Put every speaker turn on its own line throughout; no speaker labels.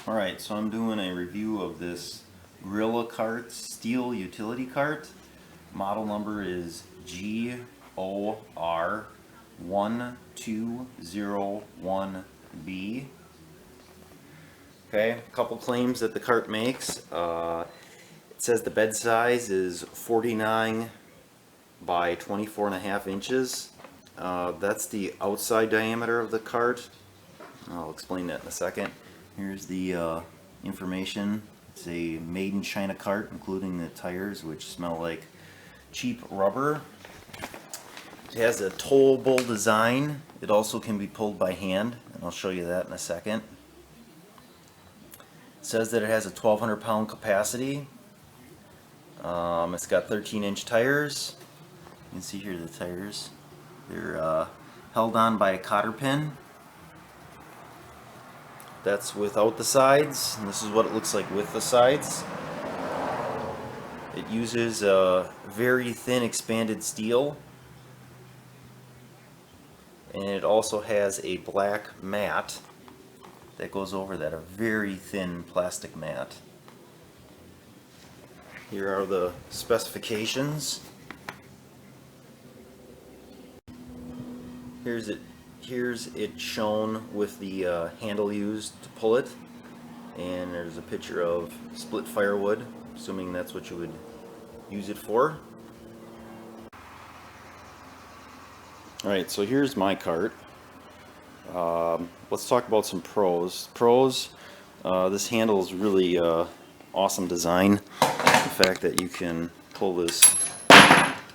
Alright, so I'm doing a review of this Gorilla Cart steel utility cart. Model number is GOR1201B. Okay, a couple claims that the cart makes. It says the bed size is 49 by 24.5 inches. That's the outside diameter of the cart. I'll explain that in a second. Here's the information. It's a made in China cart, including the tires, which smell like cheap rubber. It has a towable design. It also can be pulled by hand, and I'll show you that in a second. It says that it has a 1,200 pound capacity. It's got 13-inch tires. You can see here the tires. They're held on by a cotter pin. That's without the sides, and this is what it looks like with the sides. It uses a very thin expanded steel, and it also has a black mat that goes over that, a very thin plastic mat. Here are the specifications. Here's it shown with the handle used to pull it, and there's a picture of split firewood, assuming that's what you would use it for. Alright, so here's my cart. Let's talk about some pros. This handle is really awesome design. The fact that you can pull this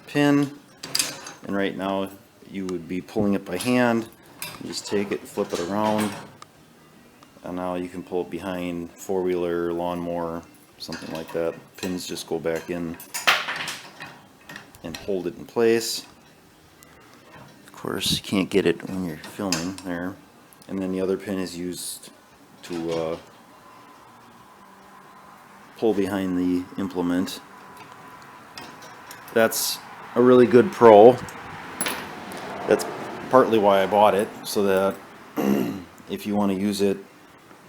pin, and right now you would be pulling it by hand. You just take it, flip it around, and now you can pull it behind four-wheeler, lawnmower, something like that. Pins just go back in and hold it in place. Of course, you can't get it when you're filming there. And then the other pin is used to pull behind the implement. That's a really good pro. That's partly why I bought it, so that if you want to use it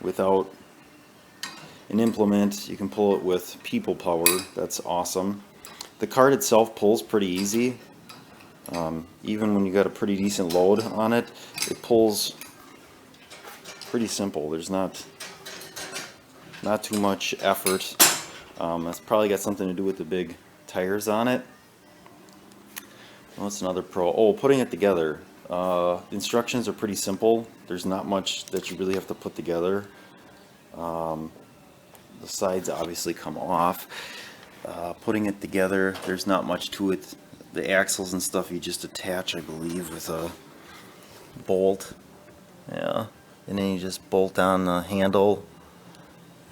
without an implement, you can pull it with people power. That's awesome. The cart itself pulls pretty easy. Even when you got a pretty decent load on it, it pulls pretty simple. There's not too much effort. That's probably got something to do with the big tires on it. What's another pro? Oh, putting it together. Instructions are pretty simple. There's not much that you really have to put together. The sides obviously come off. Putting it together, there's not much to it. The axles and stuff you just attach, I believe, with a bolt. Yeah, and then you just bolt on the handle.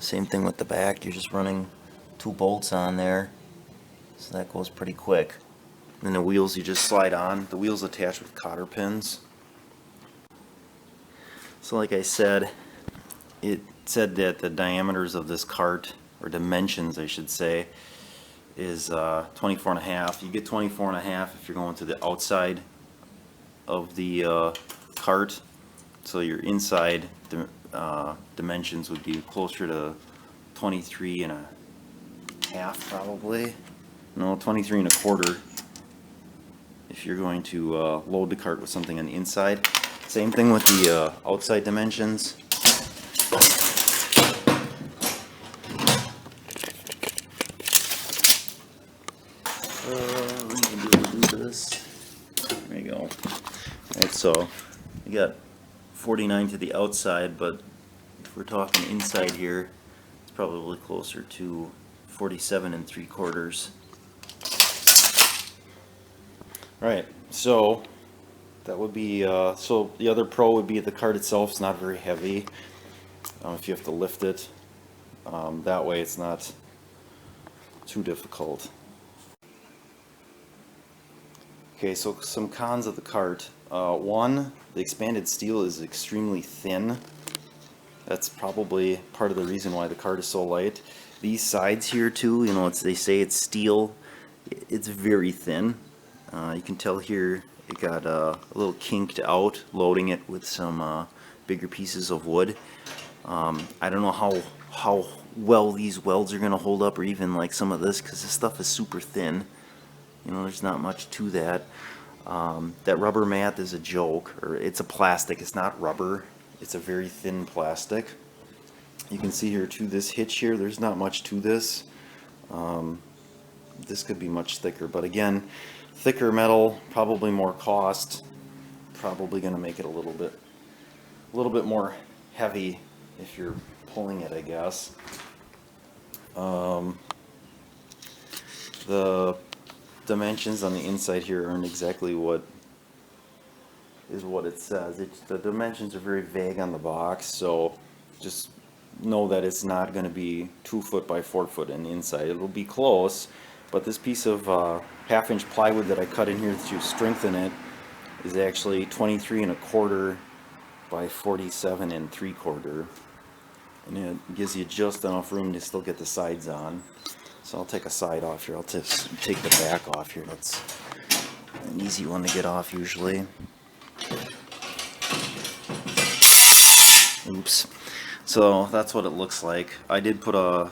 Same thing with the back. You're just running 2 bolts on there, so that goes pretty quick. And the wheels you just slide on. The wheels attached with cotter pins. So like I said, it said that the diameters of this cart, or dimensions I should say, is 24.5. You get 24.5 if you're going to the outside of the cart. So your inside dimensions would be closer to 23.5 probably. No, 23.25. If you're going to load the cart with something on the inside. Same thing with the outside dimensions. We can do this. There you go. Alright, so you got 49 to the outside, but if we're talking inside here, it's probably closer to 47.75. Right, so that would be, so the other pro would be the cart itself is not very heavy. If you have to lift it, that way it's not too difficult. Okay, so some cons of the cart. One, the expanded steel is extremely thin. That's probably part of the reason why the cart is so light. These sides here too, you know, they say it's steel. It's very thin. You can tell here it got a little kinked out, loading it with some bigger pieces of wood. I don't know how well these welds are going to hold up, or even like some of this, because this stuff is super thin. You know, there's not much to that. That rubber mat is a joke, or it's a plastic. It's not rubber. It's a very thin plastic. You can see here too, this hitch here, there's not much to this. This could be much thicker, but again, thicker metal, probably more cost, probably going to make it a little bit more heavy if you're pulling it, I guess. The dimensions on the inside here aren't exactly what it says. The dimensions are very vague on the box, so just know that it's not going to be 2 foot by 4 foot in the inside. It'll be close, but this piece of 1/2 inch plywood that I cut in here to strengthen it is actually 23 1/4 by 47 3/4, and it gives you just enough room to still get the sides on. So I'll take a side off here. I'll just take the back off here. That's an easy one to get off usually. Oops. So that's what it looks like. I did put a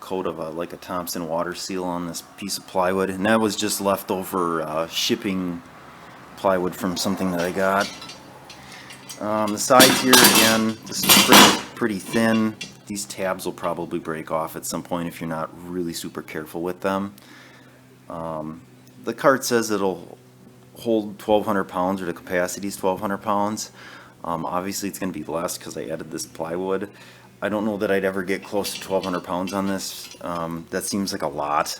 coat of like a Thompson water seal on this piece of plywood, and that was just leftover shipping plywood from something that I got. The sides here, again, this is pretty thin. These tabs will probably break off at some point if you're not really super careful with them. The cart says it'll hold 1,200 pounds, or the capacity is 1,200 pounds. Obviously it's going to be less because I added this plywood. I don't know that I'd ever get close to 1,200 pounds on this. That seems like a lot.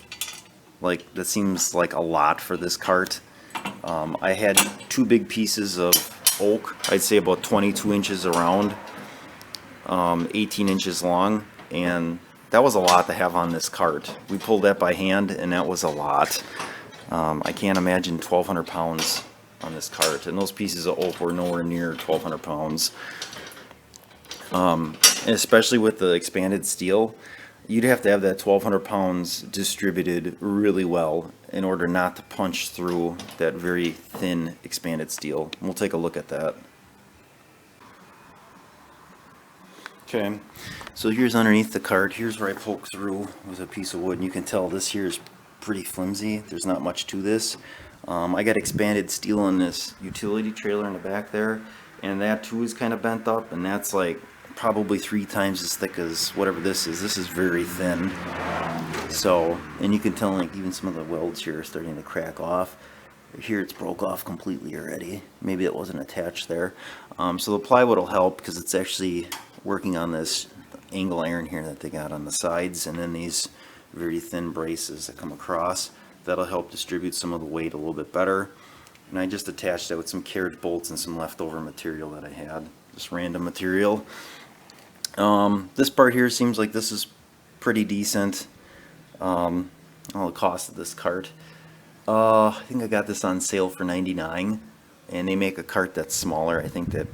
That seems like a lot for this cart. I had 2 big pieces of oak, I'd say about 22 inches around, 18 inches long, and that was a lot to have on this cart. We pulled that by hand, and that was a lot. I can't imagine 1,200 pounds on this cart, and those pieces of oak were nowhere near 1,200 pounds. And especially with the expanded steel, you'd have to have that 1,200 pounds distributed really well in order not to punch through that very thin expanded steel. And we'll take a look at that. Okay, so here's underneath the cart. Here's where I poke through with a piece of wood, and you can tell this here is pretty flimsy. There's not much to this. I got expanded steel in this utility trailer in the back there, and that too is kind of bent up, and that's like probably 3 times as thick as whatever this is. This is very thin. So, and you can tell like even some of the welds here are starting to crack off. Here it's broke off completely already. Maybe it wasn't attached there. So the plywood will help because it's actually working on this angle iron here that they got on the sides, and then these very thin braces that come across. That'll help distribute some of the weight a little bit better. And I just attached that with some carriage bolts and some leftover material that I had, just random material. This part here seems like this is pretty decent. All the cost of this cart. I think I got this on sale for $99, and they make a cart that's smaller. I think that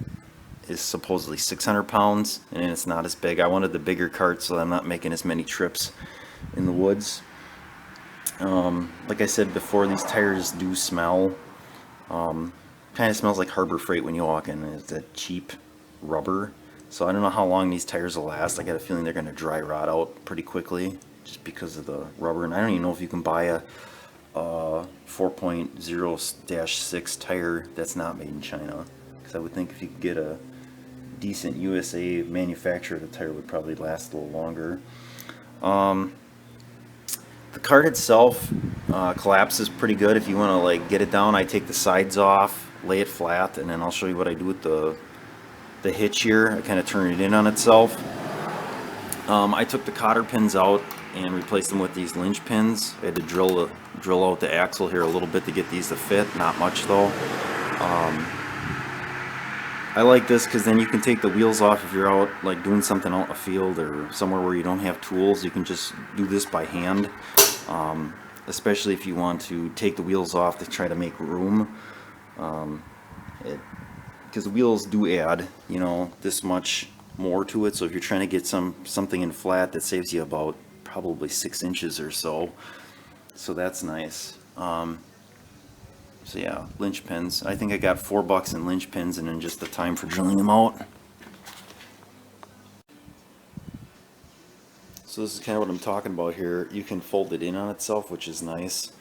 is supposedly 600 pounds, and it's not as big. I wanted the bigger cart so I'm not making as many trips in the woods. Like I said before, these tires do smell. Kind of smells like Harbor Freight when you walk in. It's that cheap rubber. So I don't know how long these tires will last. I got a feeling they're going to dry rot out pretty quickly just because of the rubber. And I don't even know if you can buy a 4.0-6 tire that's not made in China. Because I would think if you could get a decent USA manufacturer, the tire would probably last a little longer. The cart itself collapses pretty good. If you want to like get it down, I take the sides off, lay it flat, and then I'll show you what I do with the hitch here. I kind of turn it in on itself. I took the cotter pins out and replaced them with these lynch pins. I had to drill out the axle here a little bit to get these to fit. Not much though. I like this because then you can take the wheels off if you're out like doing something out in the field or somewhere where you don't have tools. You can just do this by hand, especially if you want to take the wheels off to try to make room, because the wheels do add, you know, this much more to it. So if you're trying to get something in flat, that saves you about probably 6 inches or so. So that's nice. So yeah, lynch pins. I think I got $4 in lynch pins, and then just the time for drilling them out. So this is kind of what I'm talking about here. You can fold it in on itself, which is nice.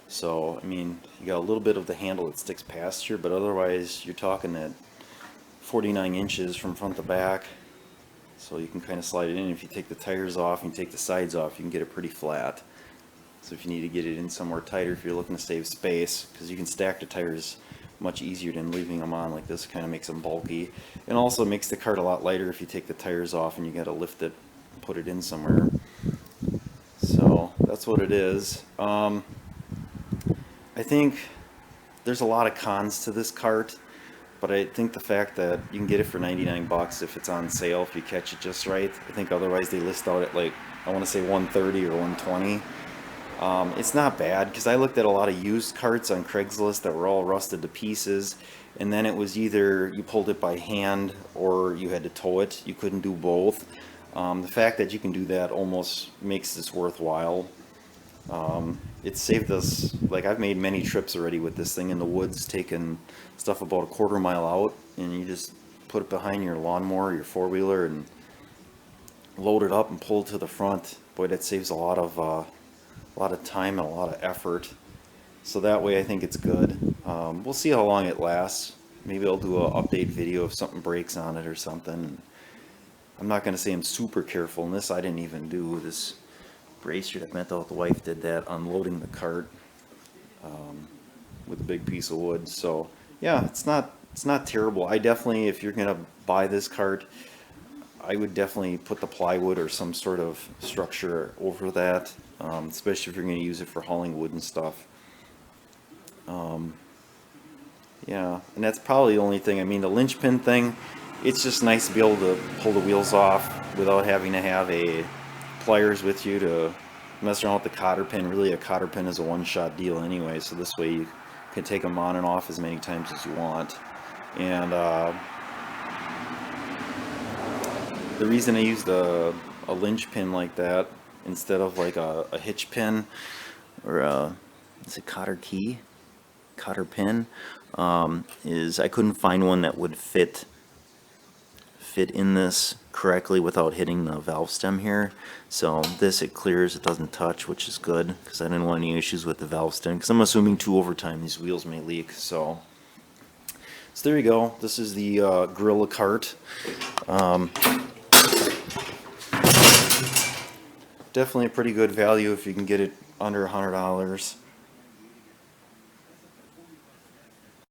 So, I mean, you got a little bit of the handle that sticks past here, but otherwise you're talking at 49 inches from front to back. So you can kind of slide it in. If you take the tires off and you take the sides off, you can get it pretty flat. So if you need to get it in somewhere tighter, if you're looking to save space, because you can stack the tires much easier than leaving them on like this, kind of makes them bulky. And also makes the cart a lot lighter if you take the tires off and you got to lift it, put it in somewhere. So that's what it is. I think there's a lot of cons to this cart, but I think the fact that you can get it for 99 bucks if it's on sale, if you catch it just right. I think otherwise they list out at like, I want to say 130 or 120. It's not bad, because I looked at a lot of used carts on Craigslist that were all rusted to pieces, and then it was either you pulled it by hand or you had to tow it. You couldn't do both. The fact that you can do that almost makes this worthwhile. It saved us, like I've made many trips already with this thing in the woods, taking stuff about a quarter mile out, and you just put it behind your lawnmower, your four-wheeler, and load it up and pull it to the front. Boy, that saves a lot of time and a lot of effort. So that way I think it's good. We'll see how long it lasts. Maybe I'll do an update video if something breaks on it or something. I'm not going to say I'm super careful in this. I didn't even do this bracer that meant that the wife did that unloading the cart with a big piece of wood. So yeah, it's not terrible. I definitely, if you're going to buy this cart, I would definitely put the plywood or some sort of structure over that, especially if you're going to use it for hauling wood and stuff. Yeah, and that's probably the only thing. I mean, the linchpin thing, it's just nice to be able to pull the wheels off without having to have a pliers with you to mess around with the cotter pin. Really, a cotter pin is a one-shot deal anyway, so this way you can take them on and off as many times as you want. And the reason I used a linch pin like that instead of like a hitch pin or is it cotter pin, is I couldn't find one that would fit in this correctly without hitting the valve stem here. So this, it clears, it doesn't touch, which is good, because I didn't want any issues with the valve stem, because I'm assuming too over time these wheels may leak. So there you go. This is the Gorilla cart. Definitely a pretty good value if you can get it under $100.